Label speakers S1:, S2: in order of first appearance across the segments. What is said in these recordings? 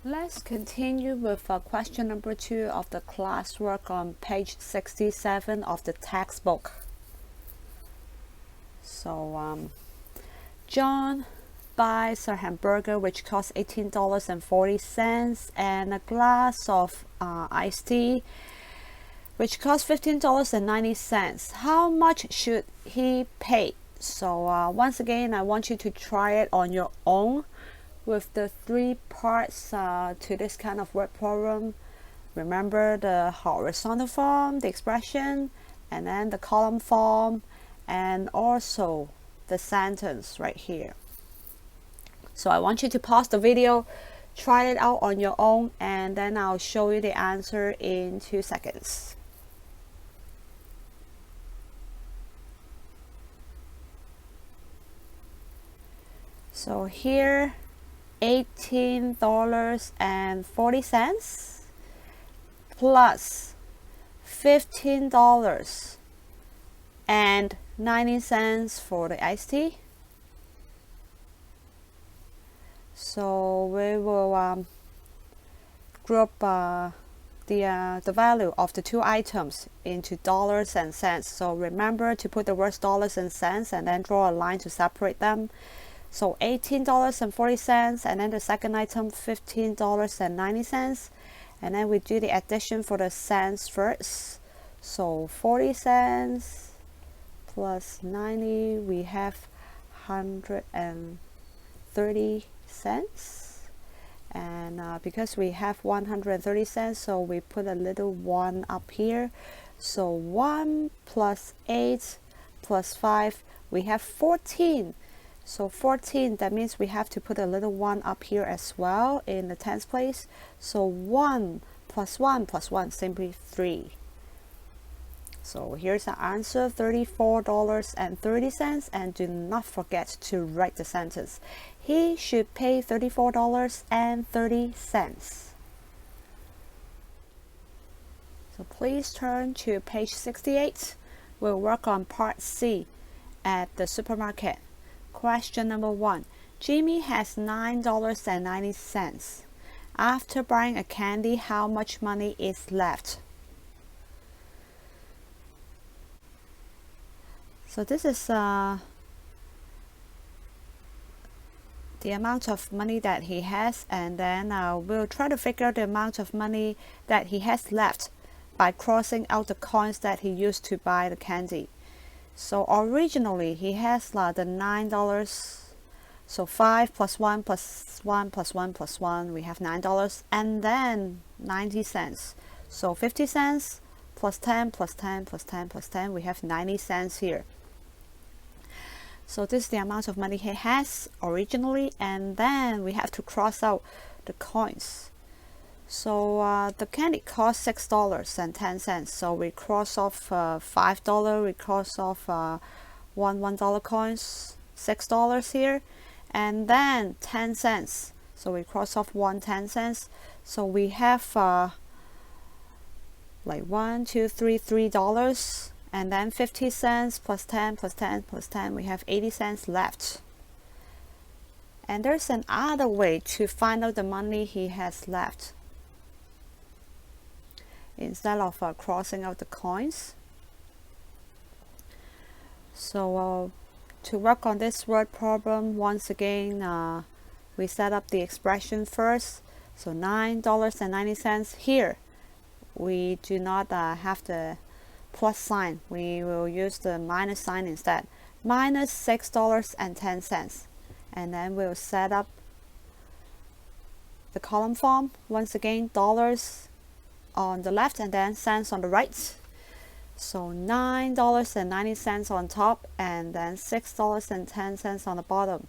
S1: Let's continue with question number 2 of the classwork on page 67 of the textbook. So, John buys a hamburger which costs $18.40 and a glass of iced tea which costs $15.90. How much should he pay? So once again, I want you to try it on your own with the 3 parts to this kind of word problem. Remember the horizontal form, the expression, and then the column form, and also the sentence right here. So I want you to pause the video, try it out on your own, and then I'll show you the answer in 2 seconds. So here, $18.40 plus $15.90 for the iced tea. So we will group the value of the 2 items into dollars and cents. So remember to put the words dollars and cents and then draw a line to separate them. So $18.40, and then the second item $15.90, and then we do the addition for the cents first. So 40 cents plus 90, we have 130 cents. And because we have 130 cents, so we put a little 1 up here. So 1 plus 8 plus 5, we have 14. So 14, that means we have to put a little 1 up here as well in the tens place. So 1 plus 1 plus 1, simply 3. So here's the answer, $34.30. And do not forget to write the sentence. He should pay $34.30. So please turn to page 68. We'll work on part C at the supermarket. Question number 1. Jimmy has $9.90. After buying a candy, how much money is left? So this is the amount of money that he has, and then we'll try to figure out the amount of money that he has left by crossing out the coins that he used to buy the candy. So originally he has the $9. So 5 plus 1 plus 1 plus 1 plus 1, we have $9, and then 90 cents. So 50 cents plus 10 plus 10 plus 10 plus 10, we have 90 cents here. So this is the amount of money he has originally, and then we have to cross out the coins. So the candy costs $6.10. So we cross off $5, we cross off $1 coins, $6 here, and then 10 cents. So we cross off 10 cents. So we have like $3, and then 50 cents plus 10 plus 10 plus 10, we have 80 cents left. And there's another way to find out the money he has left. Instead of crossing out the coins. So to work on this word problem, once again, we set up the expression first. So $9.90 here. We do not have the plus sign. We will use the minus sign instead. Minus $6.10. And then we'll set up the column form. Once again, dollars on the left and then cents on the right. So $9.90 on top and then $6.10 on the bottom.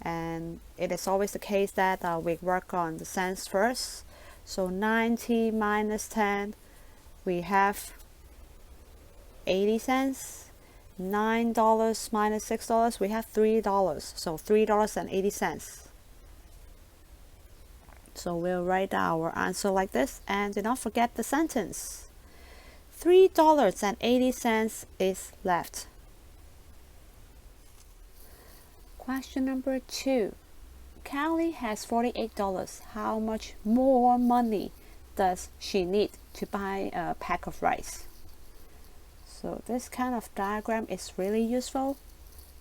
S1: And it is always the case that we work on the cents first. So 90 minus 10, we have 80 cents. $9 minus $6, we have $3. So $3.80. So we'll write our answer like this, and do not forget the sentence. $3.80 is left. Question number 2. Callie has $48. How much more money does she need to buy a pack of rice? So this kind of diagram is really useful.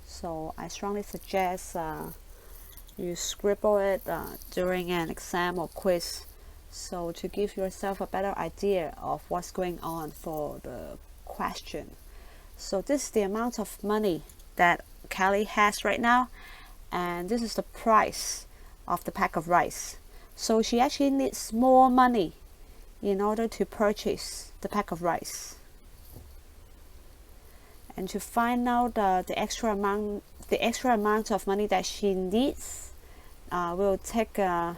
S1: So I strongly suggest you scribble it during an exam or quiz, so to give yourself a better idea of what's going on for the question. So this is the amount of money that Callie has right now, and this is the price of the pack of rice. So she actually needs more money in order to purchase the pack of rice. And to find out the extra amount of money that she needs, we'll take the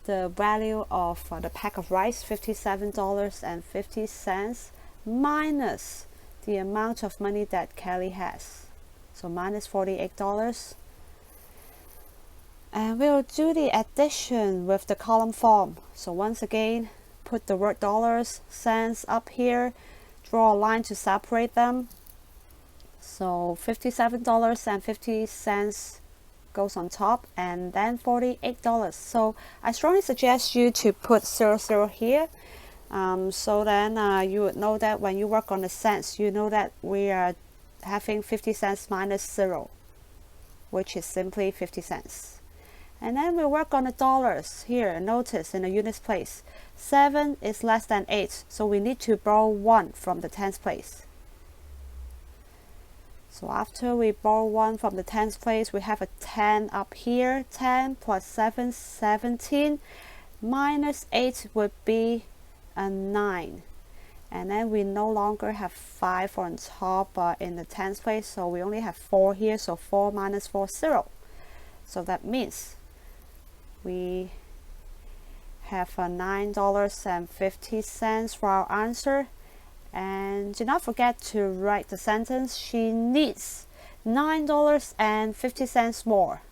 S1: value of the pack of rice, $57.50, minus the amount of money that Callie has. So minus $48. And we'll do the addition with the column form. So once again, put the word dollars, cents up here, draw a line to separate them. So $57.50 goes on top, and then $48. So I strongly suggest you to put 00 here, so then you would know that when you work on the cents, you know that we are having 50 cents minus 0, which is simply 50 cents. And then we work on the dollars here. Notice in the units place, 7 is less than 8, so we need to borrow 1 from the tens place. So after we borrow 1 from the tens place, we have a 10 up here. 10 plus 7, 17, minus 8 would be a 9. And then we no longer have 5 on top in the tens place, so we only have 4 here. So 4 minus 4, 0. So that means we have $9.50 for our answer. And do not forget to write the sentence, she needs $9.50 more.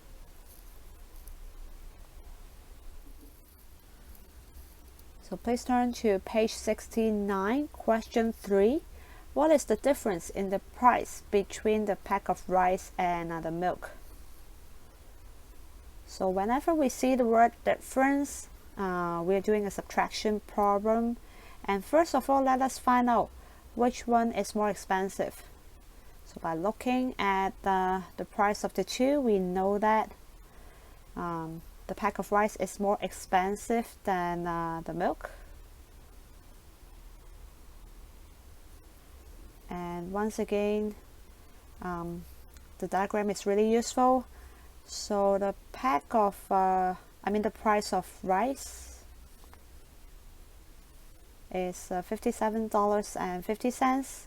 S1: So please turn to page 69, question 3. What is the difference in the price between the pack of rice and the milk? So whenever we see the word difference, we're doing a subtraction problem. And first of all, let us find out which one is more expensive. So by looking at the price of the two, we know that the pack of rice is more expensive than the milk. And once again, the diagram is really useful. So the pack of, the price of rice is $57.50,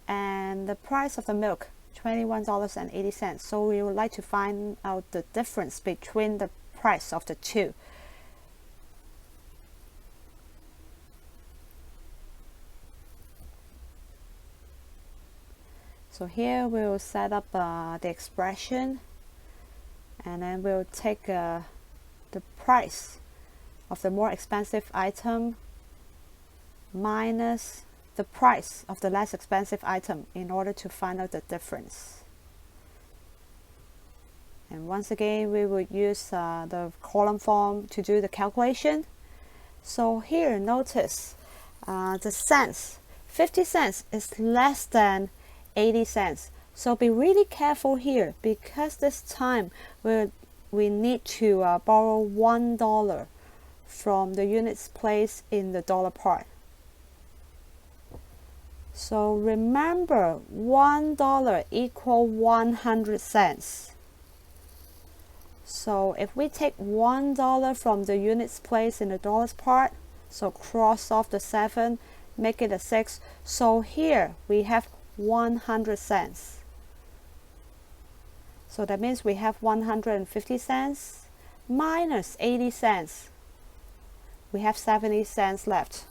S1: and the price of the milk $21.80. So we would like to find out the difference between the price of the two. So here we'll set up the expression, and then we'll take the price of the more expensive item minus the price of the less expensive item in order to find out the difference. And once again, we would use the column form to do the calculation. So here, notice the cents, 50 cents is less than 80 cents. So be really careful here, because this time we need to borrow $1 from the units place in the dollar part. So remember, $1 equal 100 cents. So if we take $1 from the units place in the dollars part, so cross off the 7, make it a 6. So here we have 100 cents. So that means we have 150 cents minus 80 cents. We have 70 cents left.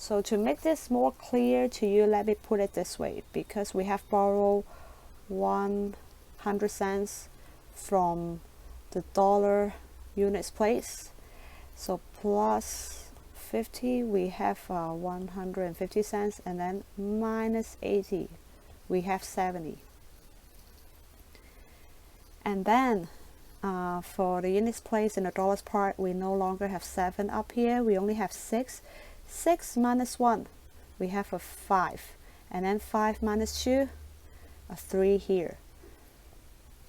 S1: So to make this more clear to you, let me put it this way, because we have borrowed 100 cents from the dollar units place. So plus 50, we have 150 cents, and then minus 80, we have 70. And then For the units place in the dollars part, we no longer have 7 up here, we only have 6. 6 minus 1, we have a 5, and then 5 minus 2, a 3 here.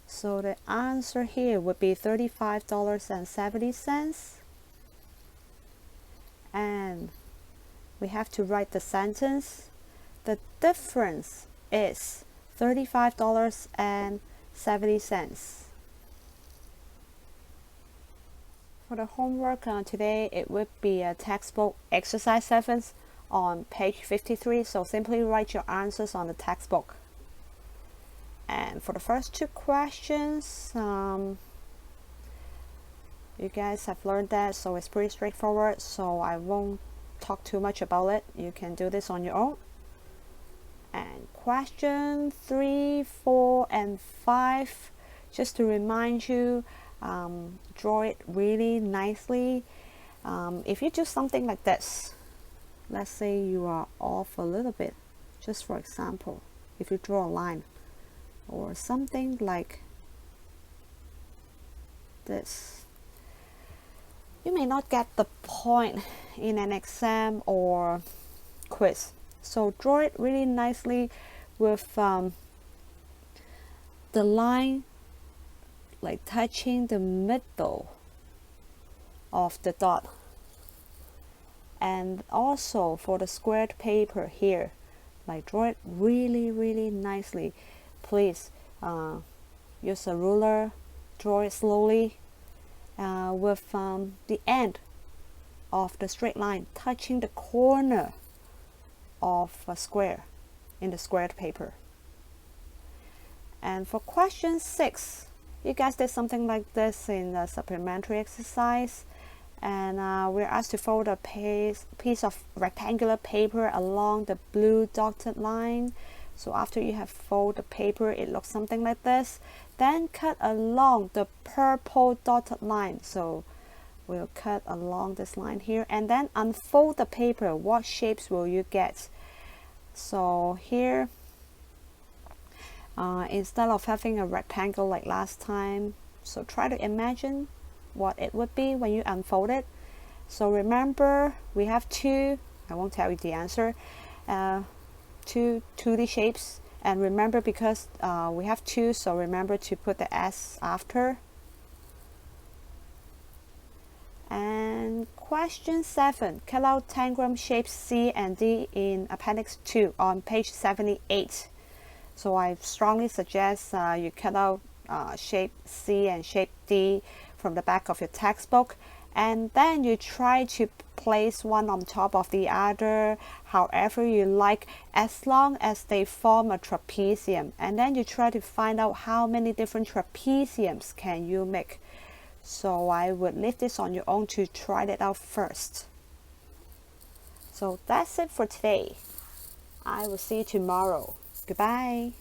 S1: So the answer here would be $35.70. And we have to write the sentence. The difference is $35.70. For the homework today, it would be a textbook exercise 7 on page 53. So simply write your answers on the textbook. And for the first 2 questions, you guys have learned that, so it's pretty straightforward, so I won't talk too much about it. You can do this on your own. And question 3, 4, and 5, just to remind you, draw it really nicely. If you do something like this, let's say you are off a little bit, just for example, if you draw a line or something like this, you may not get the point in an exam or quiz. So draw it really nicely with the line like touching the middle of the dot. And also for the squared paper here, like draw it really nicely. Please use a ruler, draw it slowly with the end of the straight line touching the corner of a square in the squared paper. And for question 6, you guys did something like this in the supplementary exercise, and we're asked to fold a piece of rectangular paper along the blue dotted line. So after you have folded the paper, it looks something like this. Then cut along the purple dotted line. So we'll cut along this line here, and then unfold the paper. What shapes will you get? So here, instead of having a rectangle like last time, so try to imagine what it would be when you unfold it. So remember, we have 2, I won't tell you the answer, 2 2D shapes, and remember, because we have 2, so remember to put the S after. And question 7, cut out tangram shapes C and D in appendix 2 on page 78. So I strongly suggest you cut out shape C and shape D from the back of your textbook, and then you try to place one on top of the other however you like, as long as they form a trapezium, and then you try to find out how many different trapeziums can you make. So I would leave this on your own to try that out first. So that's it for today. I will see you tomorrow. Goodbye.